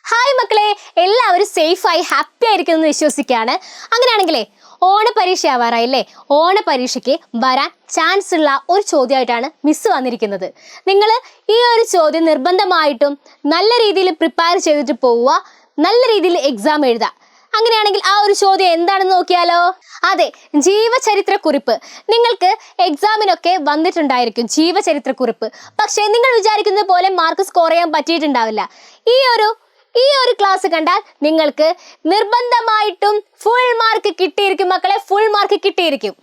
Hi മക്കളെ, എല്ലാവരും സേഫായി happy ആയിരിക്കുമെന്ന് വിശ്വസിക്കുകയാണ്. അങ്ങനെയാണെങ്കിലേ ഓണപരീക്ഷ ആവാറായില്ലേ? ഓണപരീക്ഷയ്ക്ക് വരാൻ ചാൻസ് ഉള്ള ഒരു ചോദ്യമായിട്ടാണ് മിസ് വന്നിരിക്കുന്നത്. നിങ്ങൾ ഈ ഒരു ചോദ്യം നിർബന്ധമായിട്ടും നല്ല രീതിയിൽ പ്രിപ്പയർ ചെയ്തിട്ട് പോവുക, നല്ല രീതിയിൽ എക്സാം എഴുതുക. അങ്ങനെയാണെങ്കിൽ ആ ഒരു ചോദ്യം എന്താണെന്ന് നോക്കിയാലോ? അതെ, ജീവചരിത്രക്കുറിപ്പ്. നിങ്ങൾക്ക് എക്സാമിനൊക്കെ വന്നിട്ടുണ്ടായിരിക്കും ജീവചരിത്രക്കുറിപ്പ്. പക്ഷേ നിങ്ങൾ വിചാരിക്കുന്നത് പോലെ മാർക്ക് സ്കോർ ചെയ്യാൻ പറ്റിയിട്ടുണ്ടാവില്ല. ഈ ഒരു ക്ലാസ് കണ്ടാൽ നിങ്ങൾക്ക് നിർബന്ധമായിട്ടും ഫുൾ മാർക്ക് കിട്ടിയിരിക്കും മക്കളെ, ഫുൾ മാർക്ക് കിട്ടിയിരിക്കും.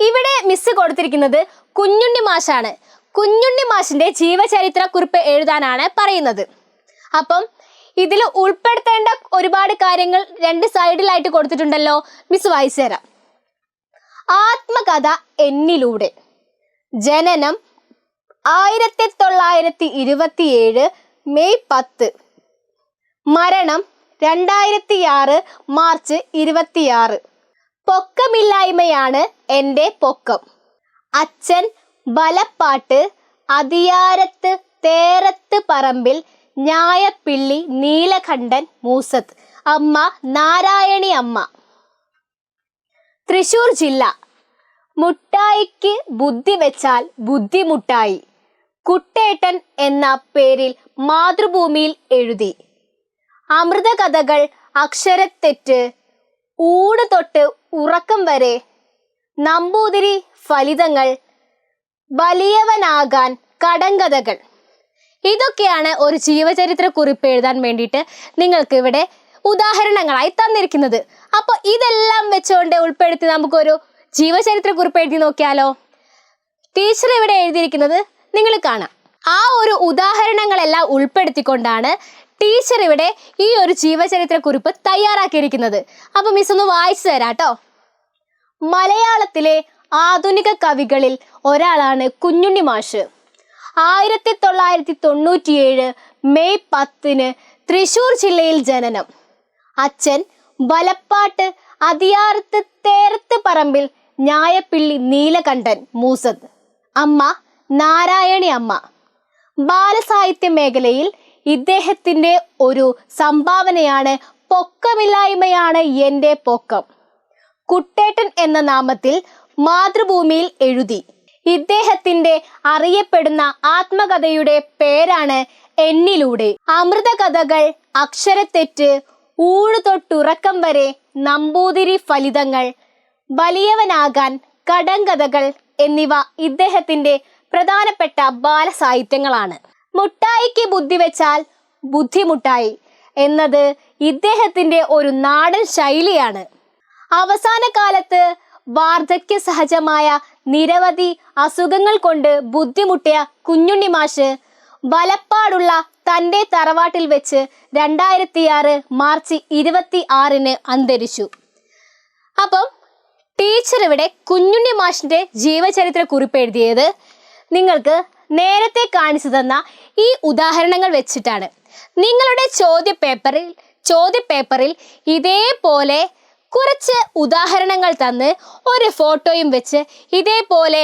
ഇവിടെ മിസ് കൊടുത്തിരിക്കുന്നത് കുഞ്ഞുണ്ണി മാഷാണ്. കുഞ്ഞുണ്ണി മാഷിന്റെ ജീവചരിത്ര കുറിപ്പ് എഴുതാനാണ് പറയുന്നത്. അപ്പം ഇതിൽ ഉൾപ്പെടുത്തേണ്ട ഒരുപാട് കാര്യങ്ങൾ രണ്ട് സൈഡിലായിട്ട് കൊടുത്തിട്ടുണ്ടല്ലോ, മിസ് വായിച്ചു തരാം. ആത്മകഥ എന്നിലൂടെ. ജനനം 1927 മെയ് 10. മരണം 2006 മാർച്ച് 26. പൊക്കമില്ലായ്മയാണ് എൻ്റെ പൊക്കം. അച്ഛൻ വലപ്പാട്ട് അതിയാരത്ത് തേരത്ത് പറമ്പിൽ ഞായപ്പിള്ളി നീലകണ്ഠൻ മൂസത്ത്. അമ്മ നാരായണി അമ്മ. തൃശൂർ ജില്ല. മുട്ടായിക്ക് ബുദ്ധി വെച്ചാൽ ബുദ്ധിമുട്ടായി. കുട്ടേട്ടൻ എന്ന പേരിൽ മാതൃഭൂമിയിൽ എഴുതി. അമൃതകഥകൾ അക്ഷരത്തെറ്റ്. ഊട് തൊട്ട് ഉറക്കം വരെ. നമ്പൂതിരി ഫലിതങ്ങൾ. വലിയവനാകാൻ കടങ്കഥകൾ. ഇതൊക്കെയാണ് ഒരു ജീവചരിത്ര കുറിപ്പ് എഴുതാൻ വേണ്ടിയിട്ട് നിങ്ങൾക്ക് ഇവിടെ ഉദാഹരണങ്ങളായി തന്നിരിക്കുന്നത്. അപ്പോൾ ഇതെല്ലാം വെച്ചുകൊണ്ട് ഉൾപ്പെടുത്തി നമുക്കൊരു ജീവചരിത്ര കുറിപ്പ് എഴുതി നോക്കിയാലോ? ടീച്ചർ ഇവിടെ എഴുതിയിരിക്കുന്നത് നിങ്ങൾ കാണാം. ആ ഒരു ഉദാഹരണങ്ങളെല്ലാം ഉൾപ്പെടുത്തിക്കൊണ്ടാണ് ടീച്ചർ ഇവിടെ ഈ ഒരു ജീവചരിത്ര കുറിപ്പ് തയ്യാറാക്കിയിരിക്കുന്നത്. അപ്പൊ മിസ് ഒന്ന് വായിച്ചു തരാട്ടോ. മലയാളത്തിലെ ആധുനിക കവികളിൽ ഒരാളാണ് കുഞ്ഞുണ്ണി മാഷ്. 1997 മെയ് 10 തൃശൂർ ജില്ലയിൽ ജനനം. അച്ഛൻ വലപ്പാട്ട് അതിയാരത്ത് തേരത്ത് പറമ്പിൽ ഞായപ്പിള്ളി നീലകണ്ഠൻ മൂസത്ത്. അമ്മ നാരായണി അമ്മ. ബാലസാഹിത്യ മേഖലയിൽ ഇദ്ദേഹത്തിൻ്റെ ഒരു സംഭാവനയാണ് പൊക്കമില്ലായ്മയാണ് എൻ്റെ പൊക്കം. കുട്ടേട്ടൻ എന്ന നാമത്തിൽ മാതൃഭൂമിയിൽ എഴുതി. ഇദ്ദേഹത്തിൻ്റെ അറിയപ്പെടുന്ന ആത്മകഥയുടെ പേരാണ് എന്നിലൂടെ. അമൃതകഥകൾ അക്ഷരത്തെറ്റ്. ഊഴു തൊട്ടുറക്കം വരെ. നമ്പൂതിരി ഫലിതങ്ങൾ. വലിയവനാകാൻ കടങ്കഥകൾ എന്നിവ ഇദ്ദേഹത്തിൻ്റെ പ്രധാനപ്പെട്ട ബാലസാഹിത്യങ്ങളാണ്. മുട്ടായിക്ക് ബുദ്ധി വെച്ചാൽ ബുദ്ധിമുട്ടായി എന്നത് ഇദ്ദേഹത്തിൻ്റെ ഒരു നാടൻ ശൈലിയാണ്. അവസാന കാലത്ത് വാർദ്ധക്യ സഹജമായ നിരവധി അസുഖങ്ങൾ കൊണ്ട് ബുദ്ധിമുട്ടിയ കുഞ്ഞുണ്ണി മാഷ് വലപ്പാടുള്ള തൻ്റെ തറവാട്ടിൽ വെച്ച് 2006 മാർച്ച് 26 അന്തരിച്ചു. അപ്പം ടീച്ചർ ഇവിടെ കുഞ്ഞുണ്ണി മാഷിന്റെ ജീവചരിത്ര കുറിപ്പ് എഴുതിയത് നിങ്ങൾക്ക് നേരത്തെ കാണിച്ചു തന്ന ഈ ഉദാഹരണങ്ങൾ വെച്ചിട്ടാണ്. നിങ്ങളുടെ ചോദ്യപേപ്പറിൽ ഇതേപോലെ കുറച്ച് ഉദാഹരണങ്ങൾ തന്ന് ഒരു ഫോട്ടോയും വെച്ച് ഇതേപോലെ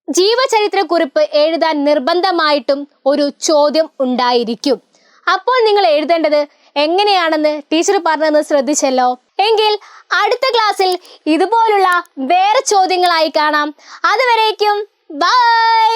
ജീവചരിത്ര കുറിപ്പ് എഴുതാൻ നിർബന്ധമായിട്ടും ഒരു ചോദ്യം ഉണ്ടായിരിക്കും. അപ്പോൾ നിങ്ങൾ എഴുതേണ്ടത് എങ്ങനെയാണെന്ന് ടീച്ചർ പറഞ്ഞതെന്ന് ശ്രദ്ധിച്ചല്ലോ. എങ്കിൽ അടുത്ത ക്ലാസ്സിൽ ഇതുപോലുള്ള വേറെ ചോദ്യങ്ങളായി കാണാം. അതുവരേക്കും ബൈ.